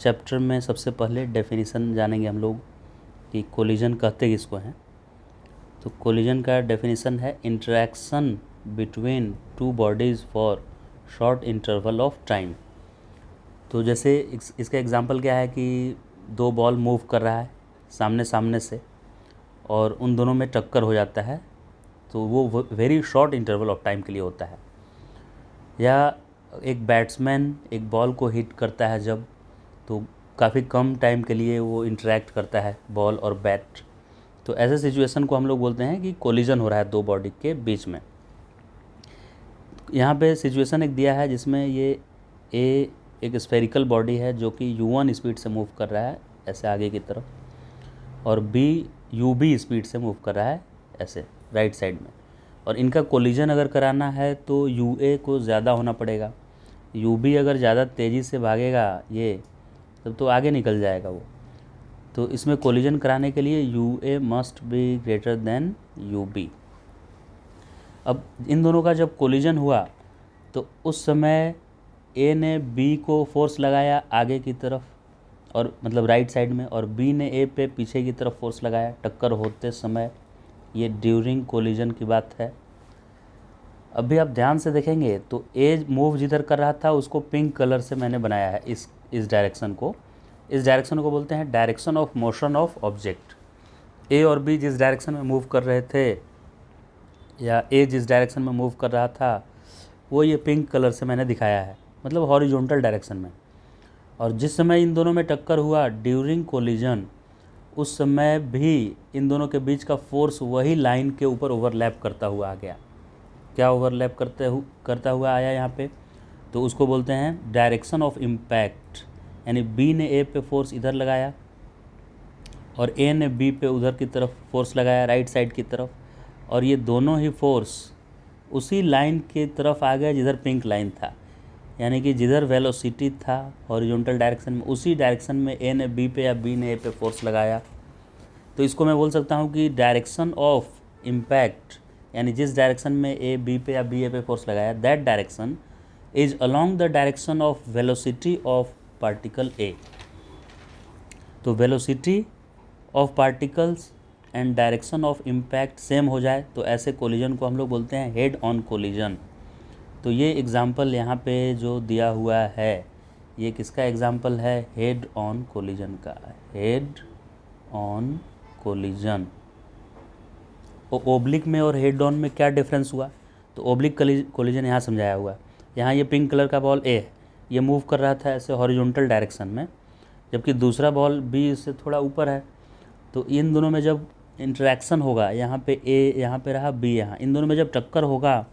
Chapter में सबसे पहले डेफिनेशन जानेंगे हम लोग कि कोलिजन कहते किसको हैं। तो कोलिजन का डेफिनेशन है interaction between two bodies for short interval of time. तो जैसे इसका एग्जांपल क्या है कि दो बॉल मूव कर रहा है सामने सामने से और उन दोनों में टक्कर हो जाता है, तो वो very short interval of time के लिए होता है। या एक बैट्समैन एक बॉल को हिट करता है जब, तो काफ़ी कम टाइम के लिए वो इंटरेक्ट करता है बॉल और बैट। तो ऐसे सिचुएशन को हम लोग बोलते हैं कि कोलिजन हो रहा है दो बॉडी के बीच में। यहाँ पे सिचुएशन एक दिया है जिसमें ये ए एक स्फेरिकल बॉडी है जो कि u1 स्पीड से मूव कर रहा है ऐसे आगे की तरफ, और बी ub स्पीड से मूव कर रहा है ऐसे राइट साइड में। और इनका कोलिजन अगर कराना है तो ua को ज़्यादा होना पड़ेगा। ub अगर ज़्यादा तेज़ी से भागेगा ये तब तो आगे निकल जाएगा वो। तो इसमें कोलिजन कराने के लिए ua must be greater than ub। अब इन दोनों का जब कोलिजन हुआ तो उस समय ए ने बी को फोर्स लगाया आगे की तरफ, और मतलब राइट साइड में, और बी ने ए पे पीछे की तरफ फोर्स लगाया टक्कर होते समय। ये ड्यूरिंग कोलिजन की बात है। अभी आप ध्यान से देखेंगे तो ए मूव जिधर कर रहा था उसको पिंक कलर से मैंने बनाया है। इस डायरेक्शन को, इस डायरेक्शन को बोलते हैं direction of motion of object. A और बी जिस डायरेक्शन में मूव कर रहे थे, या ए जिस डायरेक्शन में मूव कर रहा था, वो ये पिंक कलर से मैंने दिखाया है, मतलब हॉरिजॉन्टल डायरेक्शन में। और जिस समय इन दोनों में टक्कर हुआ ड्यूरिंग कोलिजन, उस समय भी इन दोनों के बीच का फोर्स वही लाइन के ऊपर ओवरलैप करता हुआ आ गया। क्या ओवरलैप करता हुआ आया यहाँ पे, तो उसको बोलते हैं डायरेक्शन ऑफ इम्पैक्ट। यानी बी ने ए पे फोर्स इधर लगाया और ए ने बी पे उधर की तरफ फोर्स लगाया राइट साइड की तरफ, और ये दोनों ही फोर्स उसी लाइन की तरफ आ गया जिधर पिंक लाइन था। यानी कि जिधर वेलोसिटी था हॉरिजॉन्टल डायरेक्शन में, उसी डायरेक्शन में ए ने बी पे या बी ने ए पे फोर्स लगाया। तो इसको मैं बोल सकता हूँ कि डायरेक्शन ऑफ इम्पैक्ट, यानी जिस डायरेक्शन में ए बी पे या बी ए पे फोर्स लगाया, that direction is along the direction of velocity of particle A. तो velocity of particles and direction of impact same हो जाए तो ऐसे कोलिजन को हम लोग बोलते हैं हेड ऑन कोलिजन। तो ये एग्ज़ाम्पल यहाँ पे जो दिया हुआ है, ये किसका एग्ज़ाम्पल है? हेड ऑन कोलिजन का। Head on collision. ओब्लिक में और हेड ऑन में क्या डिफरेंस हुआ? तो ओब्लिक कोलिजन यहाँ समझाया हुआ। यहाँ ये पिंक कलर का बॉल ए, ये मूव कर रहा था ऐसे हॉरिजॉन्टल डायरेक्शन में, जबकि दूसरा बॉल बी से थोड़ा ऊपर है। तो इन दोनों में जब इंटरेक्शन होगा, यहाँ पे ए यहाँ पे रहा, बी यहाँ, इन दोनों में जब टक्कर होगा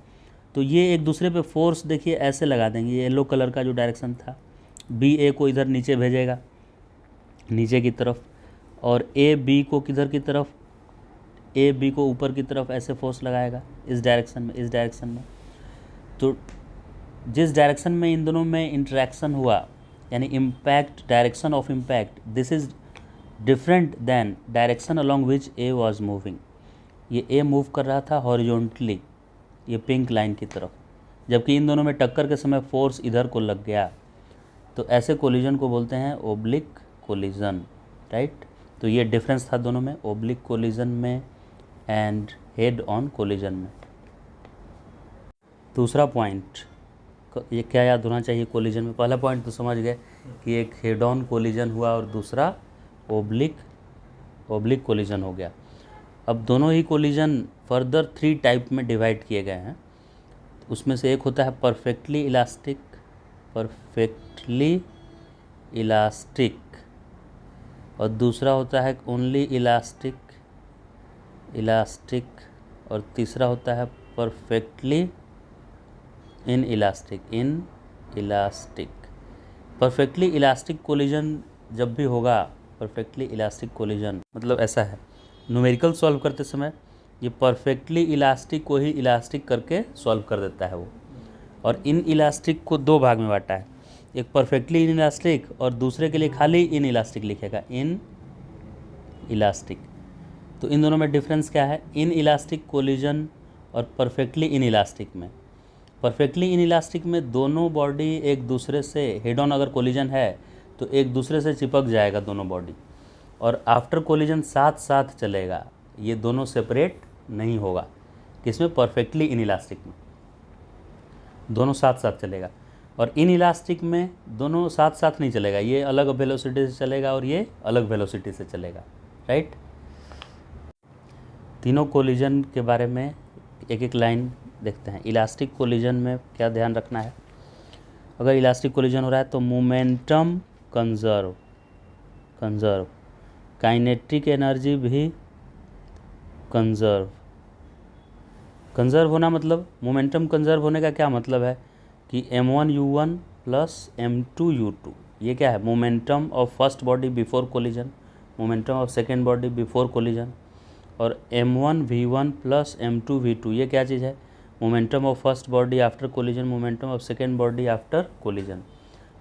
तो ये एक दूसरे पे फोर्स देखिए ऐसे लगा देंगे। ये येलो कलर का जो डायरेक्शन था, बी ए को इधर नीचे भेजेगा नीचे की तरफ, और ए बी को किधर की तरफ, ए बी को ऊपर की तरफ ऐसे फोर्स लगाएगा इस डायरेक्शन में, इस डायरेक्शन में। तो जिस डायरेक्शन में इन दोनों में इंटरेक्शन हुआ, यानी impact, direction of impact, this is different than direction along which A was moving. ये ए मूव कर रहा था हॉरिजॉन्टली, ये पिंक लाइन की तरफ, जबकि इन दोनों में टक्कर के समय फोर्स इधर को लग गया। तो ऐसे कोलिजन को बोलते हैं ओब्लिक कोलिजन, राइट। तो ये डिफरेंस था दोनों में, ओब्लिक कोलिजन में एंड हेड ऑन कोलिजन में। दूसरा पॉइंट, ये क्या याद होना चाहिए कोलिजन में? पहला पॉइंट तो समझ गए कि एक हेड ऑन कोलिजन हुआ और दूसरा ओब्लिक कोलिजन हो गया। अब दोनों ही कोलिजन फर्दर 3 टाइप में डिवाइड किए गए हैं। उसमें से एक होता है परफेक्टली इलास्टिक, और दूसरा होता है ओनली इलास्टिक, और तीसरा होता है perfectly inelastic. Perfectly elastic collision जब भी होगा, परफेक्टली इलास्टिक कोलिजन मतलब ऐसा है, न्यूमेरिकल सॉल्व करते समय ये परफेक्टली इलास्टिक को ही इलास्टिक करके सॉल्व कर देता है वो। और इन इलास्टिक को 2 भाग में बांटा है, एक परफेक्टली इन इलास्टिक और दूसरे के लिए खाली इन इलास्टिक लिखेगा, इन इलास्टिक। तो इन दोनों में डिफरेंस क्या है? इन इलास्टिक कोलिजन और परफेक्टली इन इलास्टिक में, परफेक्टली इन इलास्टिक में दोनों बॉडी एक दूसरे से हेड ऑन अगर कोलिजन है तो एक दूसरे से चिपक जाएगा दोनों बॉडी, और आफ्टर कोलिजन साथ साथ चलेगा, ये दोनों सेपरेट नहीं होगा। किसमें? परफेक्टली इनइलास्टिक में दोनों साथ साथ चलेगा। और इनइलास्टिक में दोनों साथ साथ नहीं चलेगा, ये अलग वेलोसिटी से चलेगा और ये अलग वेलोसिटी से चलेगा, राइट। तीनों कोलिजन के बारे में एक एक लाइन देखते हैं। इलास्टिक कोलिजन में क्या ध्यान रखना है? अगर इलास्टिक कोलिजन हो रहा है तो मोमेंटम कंजर्व, काइनेटिक एनर्जी भी कंजर्व होना, मतलब मोमेंटम कंजर्व होने का क्या मतलब है कि m1u1 प्लस m2u2, ये क्या है? Momentum of first body before collision, momentum of second body before collision. और m1v1 प्लस m2v2, ये क्या चीज़ है? Momentum of first body after collision, momentum of second body after collision.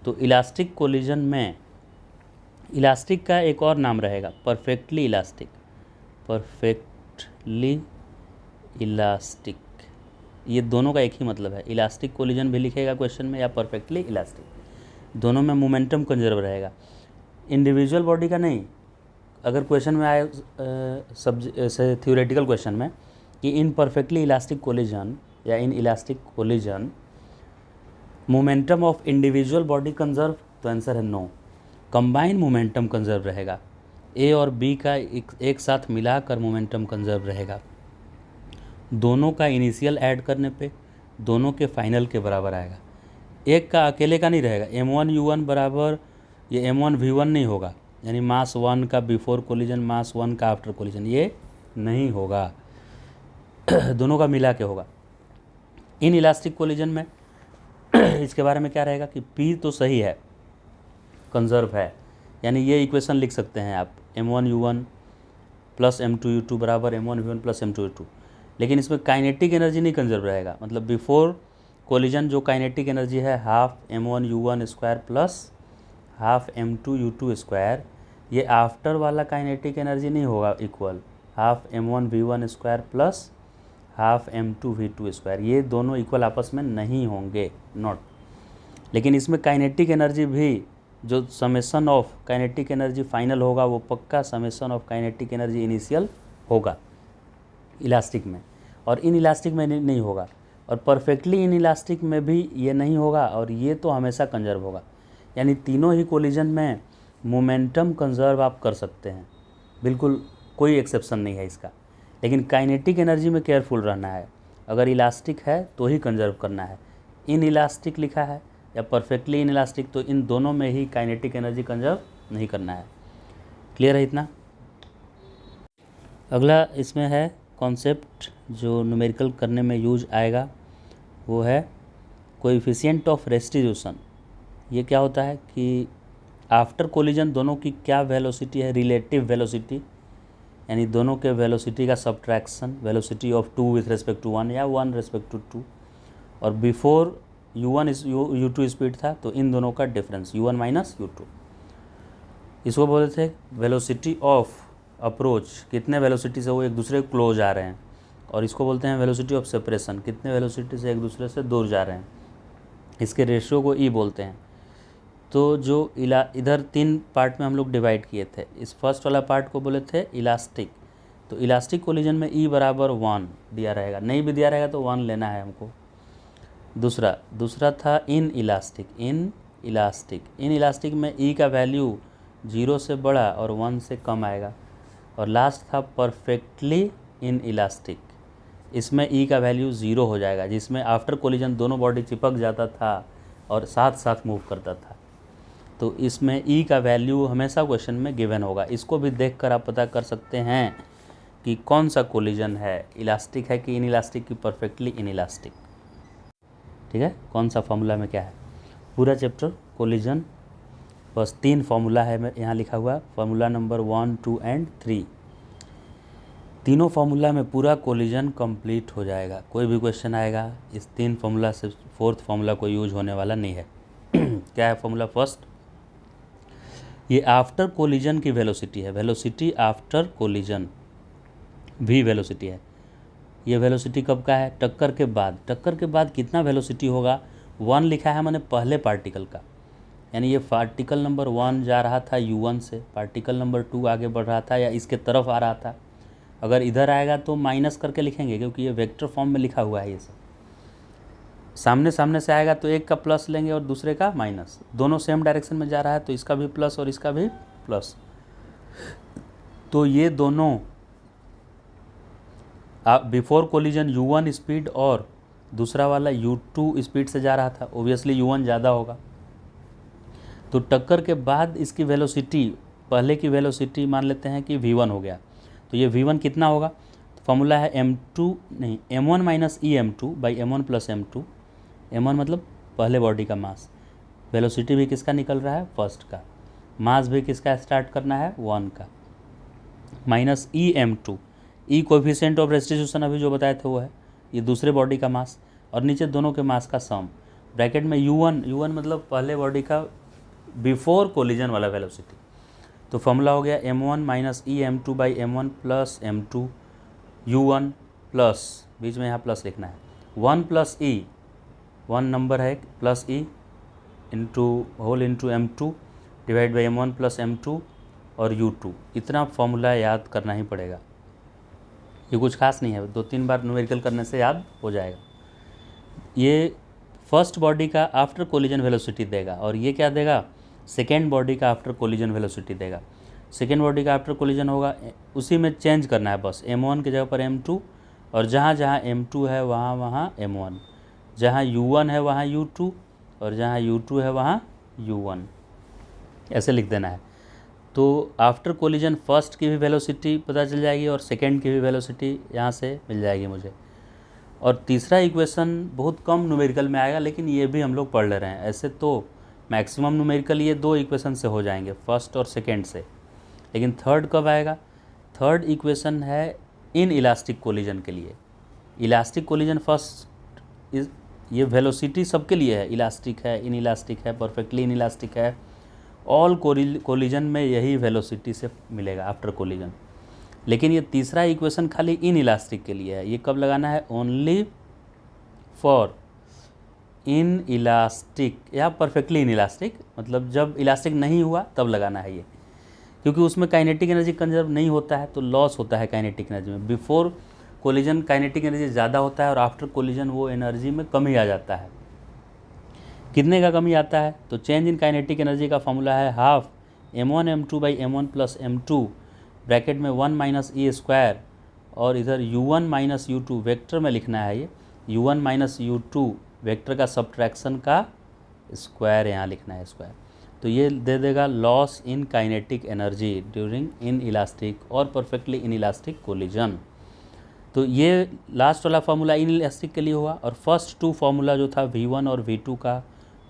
तो इलास्टिक कोलिजन में elastic का एक और नाम रहेगा परफेक्टली इलास्टिक, ये दोनों का एक ही मतलब है। इलास्टिक कोलिजन भी लिखेगा क्वेश्चन में या परफेक्टली इलास्टिक, दोनों में मोमेंटम कंजर्व रहेगा, इंडिविजुअल बॉडी का नहीं। अगर क्वेश्चन में आए से थ्योरेटिकल क्वेश्चन में कि इन परफेक्टली इलास्टिक कोलिजन या in elastic collision momentum of individual body conserve, तो आंसर है नो, कंबाइन मोमेंटम कंजर्व रहेगा। ए और बी का एक साथ मिलाकर मोमेंटम कंजर्व रहेगा। दोनों का इनिशियल ऐड करने पे दोनों के फाइनल के बराबर आएगा, एक का अकेले का नहीं रहेगा। m1u1 बराबर ये m1v1 नहीं होगा, यानी मास 1 का बिफोर कोलिजन, मास 1 का आफ्टर कोलिजन, ये नहीं होगा, दोनों का मिला के होगा। इन इलास्टिक कोलिजन में इसके बारे में क्या रहेगा कि P तो सही है, कंजर्व है, यानी ये इक्वेशन लिख सकते हैं आप, m1u1 प्लस m2u2 बराबर m1v1 प्लस m2u2, लेकिन इसमें काइनेटिक एनर्जी नहीं कंजर्व रहेगा। मतलब बिफोर कोलिजन जो काइनेटिक एनर्जी है half m1u1 square plus half m2u2 square, ये आफ्टर वाला काइनेटिक एनर्जी नहीं होगा equal, half m1v1 square plus half m2v2 square, ये दोनों इक्वल आपस में नहीं होंगे, नॉट। लेकिन इसमें काइनेटिक एनर्जी भी, जो summation of kinetic energy final होगा वो पक्का summation of kinetic energy initial होगा इलास्टिक में, और इन इलास्टिक में नहीं होगा। और परफेक्टली इन इलास्टिक में भी ये नहीं होगा, और ये तो हमेशा कंजर्व होगा। यानी तीनों ही कोलिजन में मोमेंटम कंजर्व आप कर सकते हैं, बिल्कुल कोई एक्सेप्शन नहीं है इसका। लेकिन काइनेटिक एनर्जी में केयरफुल रहना है, अगर इलास्टिक है तो ही कंजर्व करना है। इन इलास्टिक लिखा है या परफेक्टली इन इलास्टिक, तो इन दोनों में ही काइनेटिक एनर्जी कंजर्व नहीं करना है। क्लियर है इतना? अगला इसमें है कॉन्सेप्ट जो न्यूमेरिकल करने में यूज आएगा, वो है कोएफिशिएंट ऑफ रेस्टिट्यूशन। ये क्या होता है कि आफ्टर कोलिजन दोनों की क्या वेलोसिटी है, रिलेटिव वेलोसिटी, यानी दोनों के वेलोसिटी का subtraction, velocity of 2 with respect to 1 या 1 रिस्पेक्ट टू 2, और बिफोर u1 u2 स्पीड था तो इन दोनों का डिफरेंस u1 माइनस u2, इसको बोलते थे वेलोसिटी ऑफ अप्रोच, कितने वेलोसिटी से वो एक दूसरे के क्लोज आ रहे हैं, और इसको बोलते हैं वेलोसिटी ऑफ सेपरेशन, कितने वेलोसिटी से एक दूसरे से दूर जा रहे हैं, इसके रेशियो को ई बोलते हैं। तो जो इधर 3 पार्ट में हम लोग डिवाइड किए थे, इस फर्स्ट वाला पार्ट को बोले थे इलास्टिक, तो इलास्टिक कोलिजन में ई बराबर 1 दिया रहेगा, नहीं भी दिया रहेगा तो 1 लेना है हमको। दूसरा था इन इलास्टिक में ई का वैल्यू 0 से बड़ा और 1 से कम आएगा। और लास्ट था परफेक्टली इन इलास्टिक, इसमें ई का वैल्यू 0 हो जाएगा, जिसमें आफ्टर कोलिजन दोनों बॉडी चिपक जाता था और साथ साथ मूव करता था। तो इसमें ई का वैल्यू हमेशा क्वेश्चन में गिवन होगा, इसको भी देखकर आप पता कर सकते हैं कि कौन सा कोलिजन है, इलास्टिक है कि इन इलास्टिक की परफेक्टली इन इलास्टिक। ठीक है, कौन सा फॉर्मूला में क्या है, पूरा चैप्टर कोलिजन, बस 3 फार्मूला है यहाँ लिखा हुआ, फार्मूला नंबर 1, 2 एंड 3, तीनों फार्मूला में पूरा कोलिजन कंप्लीट हो जाएगा। कोई भी क्वेश्चन आएगा इस 3 फार्मूला से, 4th फार्मूला को यूज होने वाला नहीं है। क्या है फार्मूला? फर्स्ट, ये आफ्टर कोलिजन की वेलोसिटी है, वेलोसिटी आफ्टर कोलिजन भी वेलोसिटी है। ये वेलोसिटी कब का है? टक्कर के बाद। टक्कर के बाद कितना वेलोसिटी होगा? 1 लिखा है मैंने पहले पार्टिकल का, यानी ये पार्टिकल नंबर 1 जा रहा था u1 से, पार्टिकल नंबर 2 आगे बढ़ रहा था या इसके तरफ आ रहा था। अगर इधर आएगा तो माइनस करके लिखेंगे क्योंकि ये वेक्टर फॉर्म में लिखा हुआ है। ये सब सामने सामने से आएगा तो एक का प्लस लेंगे और दूसरे का माइनस, दोनों सेम डायरेक्शन में जा रहा है तो इसका भी प्लस और इसका भी प्लस। तो ये दोनों बिफोर कोलिजन u1 स्पीड और दूसरा वाला u2 स्पीड से जा रहा था, ओबियसली u1 ज़्यादा होगा। तो टक्कर के बाद इसकी वेलोसिटी, पहले की वेलोसिटी मान लेते हैं कि v1 हो गया, तो ये v1 कितना होगा, तो फॉर्मूला है m1 minus e m2 by m1 plus m2। m1 मतलब पहले बॉडी का मास, वेलोसिटी भी किसका निकल रहा है, फर्स्ट का, मास भी किसका स्टार्ट करना है, 1 का, minus e m2, E coefficient of restitution अभी जो बताए थे वो है, ये दूसरे बॉडी का मास, और नीचे दोनों के मास का सम, ब्रैकेट में u1 मतलब पहले बॉडी का बिफोर कोलिजन वाला वेलोसिटी। तो फॉर्मूला हो गया m1 minus e m2 by m1 plus m2 u1 plus, बीच में यहाँ प्लस लिखना है, 1 प्लस ई, 1 नंबर है, plus e into whole into m2 divide by m1 plus m2 और u2। इतना फॉर्मूला याद करना ही पड़ेगा, ये कुछ खास नहीं है, 2-3 बार न्यूमेरिकल करने से याद हो जाएगा। ये फर्स्ट बॉडी का आफ्टर कोलिजन वेलोसिटी देगा और ये क्या देगा, सेकेंड बॉडी का आफ्टर कोलिजन वेलोसिटी देगा। सेकेंड बॉडी का आफ्टर कोलिजन होगा, उसी में चेंज करना है बस, m1 की जगह पर m2, और जहाँ जहाँ m2 है वहाँ वहाँ m1, जहाँ u1 है वहाँ u2 और जहाँ u2 है वहाँ u1, ऐसे लिख देना है। तो आफ्टर कोलिजन फर्स्ट की भी वेलोसिटी पता चल जाएगी और सेकेंड की भी वेलोसिटी यहाँ से मिल जाएगी मुझे। और तीसरा इक्वेशन बहुत कम न्यूमेरिकल में आएगा, लेकिन ये भी हम लोग पढ़ ले रहे हैं। ऐसे तो मैक्सिमम न्यूमेरिकल ये 2 इक्वेशन से हो जाएंगे, फर्स्ट और सेकेंड से, लेकिन थर्ड कब आएगा, थर्ड इक्वेशन है इन इलास्टिक कोलिजन के लिए। इलास्टिक कोलिजन फर्स्ट इज, ये वेलोसिटी सबके लिए है, इलास्टिक है, इन इलास्टिक है, परफेक्टली इन इलास्टिक है, ऑल कोलिजन में यही वेलोसिटी से मिलेगा आफ्टर कोलिजन। लेकिन ये तीसरा इक्वेशन खाली इन इलास्टिक के लिए है, ये कब लगाना है, ओनली फॉर इन इलास्टिक या परफेक्टली इन इलास्टिक, मतलब जब इलास्टिक नहीं हुआ तब लगाना है ये, क्योंकि उसमें काइनेटिक एनर्जी कंजर्व नहीं होता है तो लॉस होता है काइनेटिक एनर्जी में। बिफोर कोलिजन काइनेटिक एनर्जी ज़्यादा होता है और आफ्टर कोलिजन वो एनर्जी में कमी आ जाता है। कितने का कमी आता है, तो चेंज इन काइनेटिक एनर्जी का फॉर्मूला है half m1 m2 by m1 plus m2 bracket में 1 माइनस ई स्क्वायर, और इधर u1 माइनस u2 वेक्टर में लिखना है, ये u1 माइनस u2 वेक्टर का सब्ट्रैक्शन का स्क्वायर यहाँ लिखना है स्क्वायर। तो ये दे देगा loss in kinetic energy during in elastic और परफेक्टली इन इलास्टिक कोलिजन। तो ये लास्ट वाला फार्मूला इन इलास्टिक के लिए हुआ, और फर्स्ट 2 फार्मूला जो था v1 और v2 का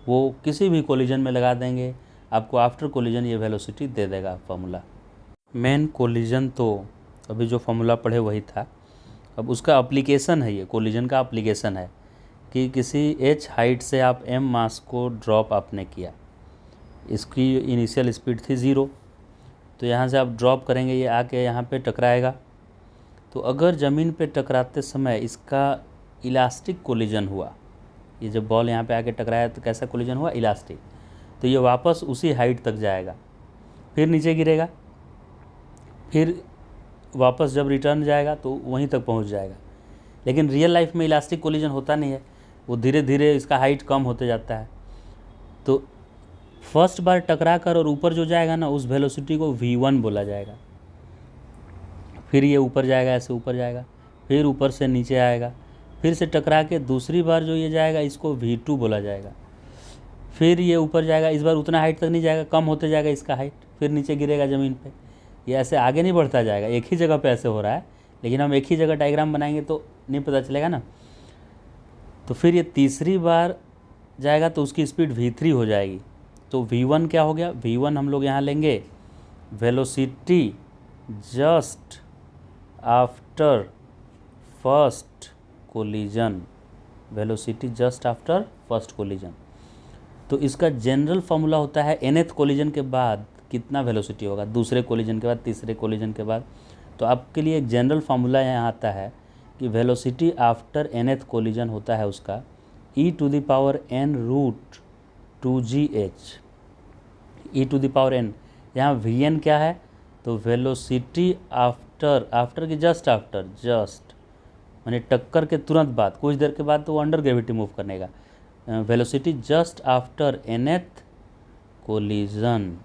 वो किसी भी कोलिजन में लगा देंगे, आपको आफ्टर कोलिजन ये वेलोसिटी दे देगा फार्मूला। मेन कोलिजन तो अभी जो फार्मूला पढ़े वही था, अब उसका एप्लीकेशन है, ये कोलिजन का एप्लीकेशन है कि किसी h हाइट से आप m मास को ड्रॉप आपने किया, इसकी इनिशियल स्पीड थी 0, तो यहाँ से आप ड्रॉप करेंगे, ये आके यहाँ पे टकराएगा। तो अगर ज़मीन पे टकराते समय इसका इलास्टिक कोलिजन हुआ, ये जब बॉल यहाँ पे आके टकराया तो कैसा कोलिजन हुआ, इलास्टिक, तो ये वापस उसी हाइट तक जाएगा, फिर नीचे गिरेगा, फिर वापस जब रिटर्न जाएगा तो वहीं तक पहुँच जाएगा। लेकिन रियल लाइफ में इलास्टिक कोलिजन होता नहीं है, वो धीरे धीरे इसका हाइट कम होते जाता है। तो फर्स्ट बार टकरा कर और ऊपर जो जाएगा ना, उस वेलोसिटी को v1 बोला जाएगा, फिर ये ऊपर जाएगा, ऐसे ऊपर जाएगा, फिर ऊपर से नीचे आएगा, फिर से टकरा के दूसरी बार जो ये जाएगा इसको v2 बोला जाएगा, फिर ये ऊपर जाएगा, इस बार उतना हाइट तक नहीं जाएगा, कम होते जाएगा इसका हाइट, फिर नीचे गिरेगा ज़मीन पे, ये ऐसे आगे नहीं बढ़ता जाएगा, एक ही जगह पे ऐसे हो रहा है, लेकिन हम एक ही जगह डायग्राम बनाएंगे तो नहीं पता चलेगा ना। तो फिर ये तीसरी बार जाएगा तो उसकी स्पीड v3 हो जाएगी। तो v1 क्या हो गया, v1 हम लोग यहाँ लेंगे velocity just after first collision, velocity just after first collision. तो इसका जनरल फार्मूला होता है nth कोलिजन के बाद कितना वेलोसिटी होगा, दूसरे कोलिजन के बाद, तीसरे कोलिजन के बाद। तो आपके लिए एक जनरल फार्मूला यहाँ आता है कि वेलोसिटी आफ्टर nth कोलिजन होता है उसका e to the power n root 2gh। E to the power n. यहाँ वी एन क्या है, तो वेलोसिटी आफ्टर की जस्ट आफ्टर, जस्ट माने टक्कर के तुरंत बाद, कुछ देर के बाद तो वो अंडर ग्रेविटी मूव करने का। Velocity just after nth collision.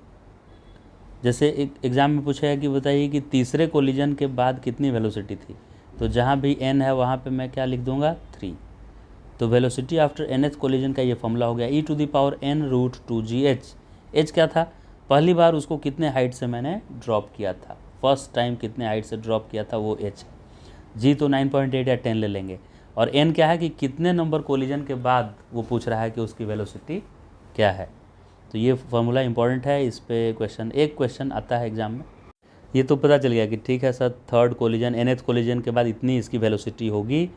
जैसे एक एग्ज़ाम में पूछा है कि बताइए कि तीसरे कोलिजन के बाद कितनी वेलोसिटी थी, तो जहाँ भी n है वहाँ पे मैं क्या लिख दूँगा 3। तो वेलोसिटी आफ्टर nth कोलिजन का ये फॉर्मूला हो गया e to the power n root 2gh। h क्या था, पहली बार उसको कितने हाइट से मैंने ड्रॉप किया था, फर्स्ट टाइम कितने हाइट से ड्रॉप किया था वो h है। g तो 9.8 या 10 ले लेंगे, और n क्या है कि कितने नंबर कोलिजन के बाद वो पूछ रहा है कि उसकी वेलोसिटी क्या है। तो ये फार्मूला इंपॉर्टेंट है, इस पे एक क्वेश्चन आता है एग्जाम में। ये तो पता चल गया कि ठीक है sir, third collision nth collision के बाद इतनी इसकी वेलोसिटी होगी,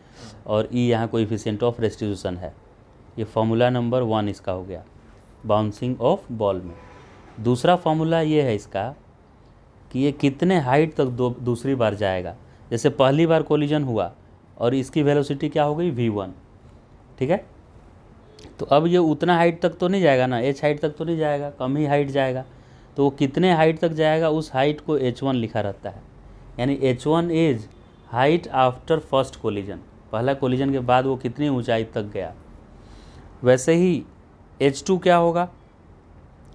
और ई यहाँ कोएफिशिएंट ऑफ रेस्टिट्यूशन है। ये फार्मूला नंबर 1 इसका हो गया बाउंसिंग ऑफ बॉल में। दूसरा फार्मूला ये है इसका कि ये कितने हाइट तक दूसरी बार जाएगा। जैसे पहली बार कोलिजन हुआ और इसकी वेलोसिटी क्या हो गई v1, ठीक है। तो अब ये उतना हाइट तक तो नहीं जाएगा ना, h हाइट तक तो नहीं जाएगा, कम ही हाइट जाएगा। तो वो कितने हाइट तक जाएगा उस हाइट को h1 लिखा रहता है, यानी h1 is height after first collision. पहला कोलिजन के बाद वो कितनी ऊंचाई तक गया। वैसे ही h2 क्या होगा,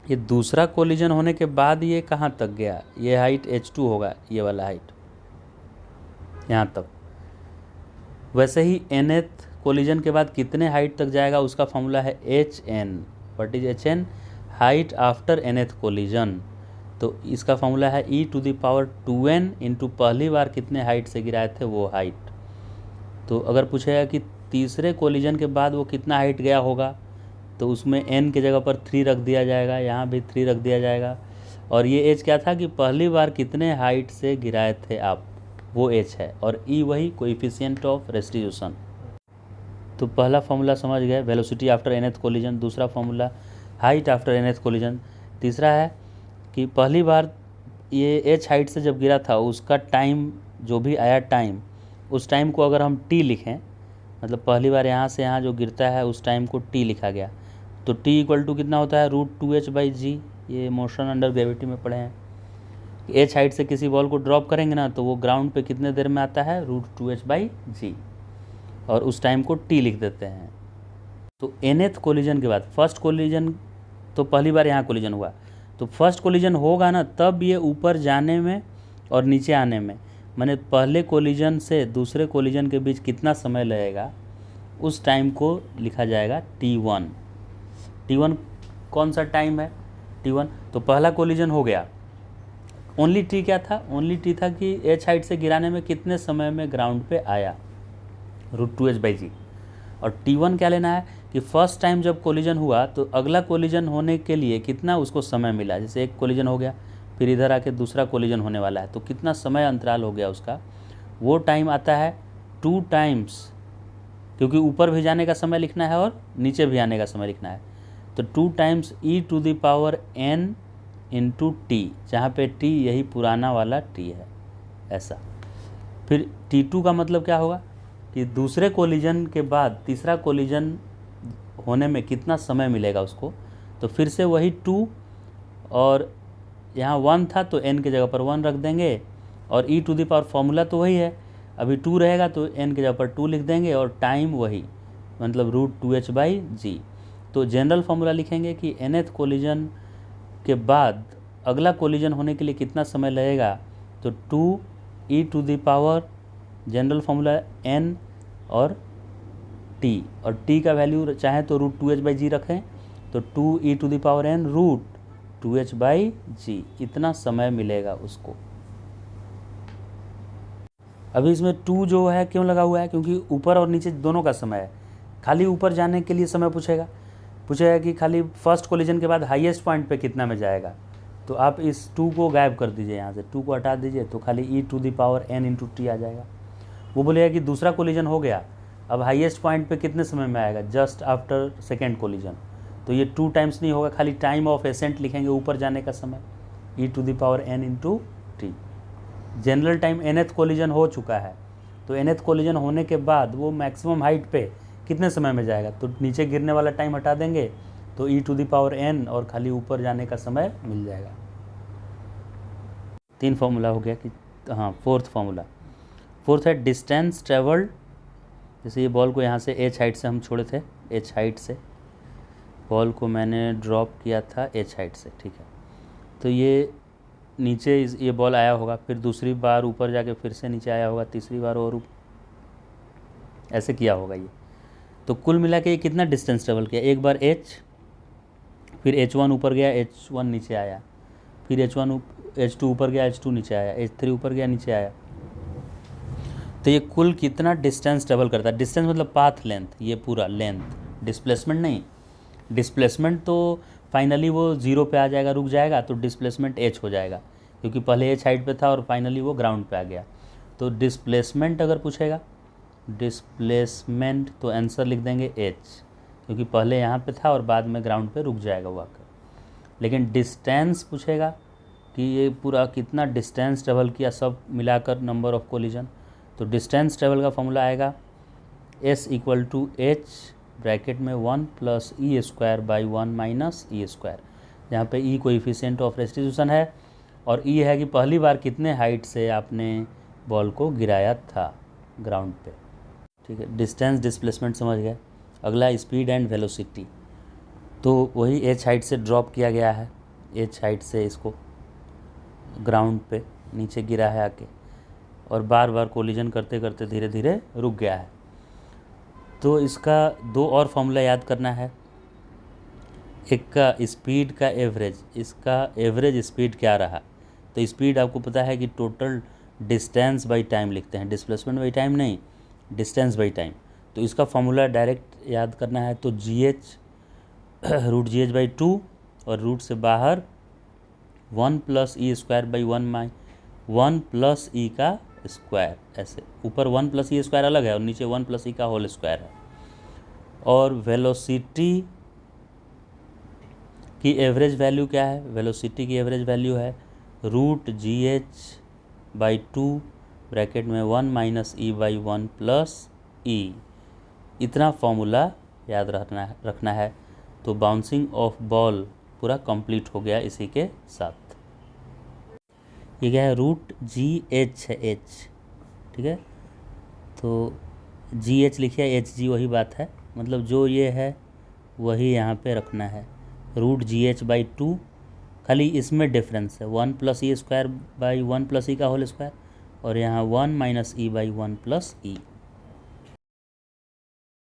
ये दूसरा कोलिजन होने के बाद ये कहाँ तक गया, ये हाइट h2 होगा, ये वाला हाइट यहाँ तक। वैसे ही nth कोलिजन के बाद कितने हाइट तक जाएगा उसका फॉर्मूला है hn। What is hn, height after nth collision. तो इसका फॉर्मूला है e to the power 2n into पहली बार कितने हाइट से गिराए थे वो हाइट। तो अगर पूछेगा कि तीसरे कोलिजन के बाद वो कितना हाइट गया होगा, तो उसमें n की जगह पर 3 रख दिया जाएगा, यहाँ भी 3 रख दिया जाएगा। और ये h क्या था कि पहली बार कितने हाइट से गिराए थे आप, वो h है, और e वही कोएफिशिएंट ऑफ रेस्टिट्यूशन। तो पहला फॉर्मूला समझ गए, वेलोसिटी आफ्टर nth कोलिजन। दूसरा formula height after nth collision. तीसरा है कि पहली बार ये h हाइट से जब गिरा था उसका टाइम जो भी आया टाइम, उस टाइम को अगर हम t लिखें, मतलब पहली बार यहाँ से यहाँ जो गिरता है उस टाइम को t लिखा गया, तो t इक्वल टू कितना होता है √2h/g। ये मोशन अंडर ग्रेविटी में पढ़े हैं। h हाइट से किसी बॉल को ड्रॉप करेंगे ना तो वो ग्राउंड पे कितने देर में आता है √2h/g, और उस टाइम को t लिख देते हैं। तो nth कोलिजन के बाद फर्स्ट कोलिजन, तो पहली बार यहाँ कोलिजन हुआ, तो फर्स्ट कोलिजन होगा ना तब ये ऊपर जाने में और नीचे आने में, माने पहले कोलिजन से दूसरे कोलिजन के बीच कितना समय लगेगा उस टाइम को लिखा जाएगा t1। t1 कौन सा टाइम है t1, तो पहला कोलिजन हो गया, ओनली t क्या था, ओनली t था कि h हाइट से गिराने में कितने समय में ग्राउंड पे आया √2h/g। और t1 क्या लेना है कि फर्स्ट टाइम जब कोलिजन हुआ तो अगला कोलिजन होने के लिए कितना उसको समय मिला। जैसे एक कोलिजन हो गया, फिर इधर आके दूसरा कोलिजन होने वाला है, तो कितना समय अंतराल हो गया उसका, वो टाइम आता है 2 टाइम्स, क्योंकि ऊपर भी जाने का समय लिखना है और नीचे भी आने का समय लिखना है। तो 2 times e to the power n into t, जहाँ पे t यही पुराना वाला t है, ऐसा। फिर t2 का मतलब क्या होगा कि दूसरे कोलिजन के बाद तीसरा कोलिजन होने में कितना समय मिलेगा उसको, तो फिर से वही 2, और यहाँ 1 था तो n की जगह पर 1 रख देंगे, और e to the power formula तो वही है, अभी 2 रहेगा तो n की जगह पर 2 लिख देंगे, और टाइम वही, मतलब √2h/g। तो जनरल फार्मूला लिखेंगे कि nth कोलिजन के बाद अगला कोलिजन होने के लिए कितना समय लगेगा, तो 2 e to the power, general formula n और t, और t का वैल्यू चाहे तो √2h/g रखें, तो 2 e to the power n √2h/g, इतना समय मिलेगा उसको। अभी इसमें 2 जो है क्यों लगा हुआ है, क्योंकि ऊपर और नीचे दोनों का समय है। खाली ऊपर जाने के लिए समय पूछेगा कि खाली फर्स्ट कोलिजन के बाद हाईएस्ट पॉइंट पे कितना में जाएगा, तो आप इस 2 को गायब कर दीजिए, यहाँ से 2 को हटा दीजिए, तो खाली e to the power n into t आ जाएगा। वो बोलेगा कि दूसरा कोलिजन हो गया, अब हाईएस्ट पॉइंट पे कितने समय में आएगा, जस्ट आफ्टर सेकेंड कोलिजन, तो ये 2 टाइम्स नहीं होगा, खाली टाइम ऑफ एसेंट लिखेंगे, ऊपर जाने का समय e to the power n into t. General time nth collision हो चुका है, तो nth कोलिजन होने के बाद वो मैक्सिमम हाइट पे कितने समय में जाएगा, तो नीचे गिरने वाला टाइम हटा देंगे, तो e to the power n और खाली ऊपर जाने का समय मिल जाएगा। 3 फॉर्मूला हो गया कि हाँ, फोर्थ फॉर्मूला। फोर्थ है डिस्टेंस ट्रेवल्ड। जैसे ये बॉल को यहाँ से h हाइट से हम छोड़े थे, h हाइट से बॉल को मैंने ड्रॉप किया था h हाइट से, ठीक है। तो ये नीचे ये बॉल आया होगा, फिर दूसरी बार ऊपर जाके फिर से नीचे आया होगा, तीसरी बार और ऐसे किया होगा ये। तो कुल मिला के ये कितना डिस्टेंस ट्रेवल किया, एक बार h, फिर h1 ऊपर गया, h1 नीचे आया, फिर h2 ऊपर गया, h2 नीचे आया, h3 ऊपर गया, नीचे आया। तो ये कुल कितना डिस्टेंस ट्रेवल करता है। डिस्टेंस मतलब पाथ लेंथ, ये पूरा लेंथ, डिस्प्लेसमेंट नहीं। डिस्प्लेसमेंट तो फाइनली वो 0 पे आ जाएगा, रुक जाएगा, तो डिस्प्लेसमेंट h हो जाएगा, क्योंकि पहले h हाइट पे था और फाइनली वो ग्राउंड पे आ गया। तो डिस्प्लेसमेंट अगर पूछेगा, डिस्प्लेसमेंट, तो आंसर लिख देंगे h, क्योंकि पहले यहाँ पे था और बाद में ग्राउंड पे रुक जाएगा वो आकर। लेकिन डिस्टेंस पूछेगा कि ये पूरा कितना डिस्टेंस ट्रेवल किया, सब मिलाकर नंबर ऑफ कोलिजन। तो डिस्टेंस ट्रेवल का फॉर्मूला आएगा s equal to h bracket में 1 plus e square by 1 minus e square, जहाँ पे e कोएफिशिएंट ऑफ रेस्टिट्यूशन है और e है कि पहली बार कितने हाइट से आपने बॉल को गिराया था ग्राउंड पे, ठीक है। डिस्टेंस डिस्प्लेसमेंट समझ गए। अगला स्पीड एंड वेलोसिटी। तो वही h हाइट से ड्रॉप किया गया है, h हाइट से इसको ग्राउंड पे नीचे गिरा है आके, और बार बार कोलिजन करते करते धीरे धीरे रुक गया है। तो इसका 2 और फॉर्मूला याद करना है। एक का स्पीड का एवरेज, इसका एवरेज स्पीड क्या रहा। तो स्पीड आपको पता है कि टोटल डिस्टेंस बाई टाइम लिखते हैं, डिस्प्लेसमेंट बाई टाइम नहीं, डिस्टेंस बाई टाइम। तो इसका फॉर्मूला डायरेक्ट याद करना है, तो GH रूट GH बाई 2 और रूट से बाहर 1 plus e square by 1 plus e का स्क्वायर, ऐसे ऊपर 1 प्लस ई स्क्वायर अलग है और नीचे 1 प्लस ई का होल स्क्वायर है। और वेलोसिटी की एवरेज वैल्यू क्या है, वेलोसिटी की एवरेज वैल्यू है रूट GH बाई 2 ब्रैकेट में 1 माइनस ई बाई 1 प्लस ई। इतना फॉर्मूला याद रखना है। तो बाउंसिंग ऑफ बॉल पूरा कंप्लीट हो गया इसी के साथ। ये क्या है, रूट GH है, h, ठीक है। तो GH लिखिए, HG वही बात है, मतलब जो ये है वही यहाँ पे रखना है, रूट GH बाई 2, खाली इसमें डिफरेंस है 1 plus e square by 1 plus e का होल स्क्वायर, और यहाँ 1 minus e by 1 plus E.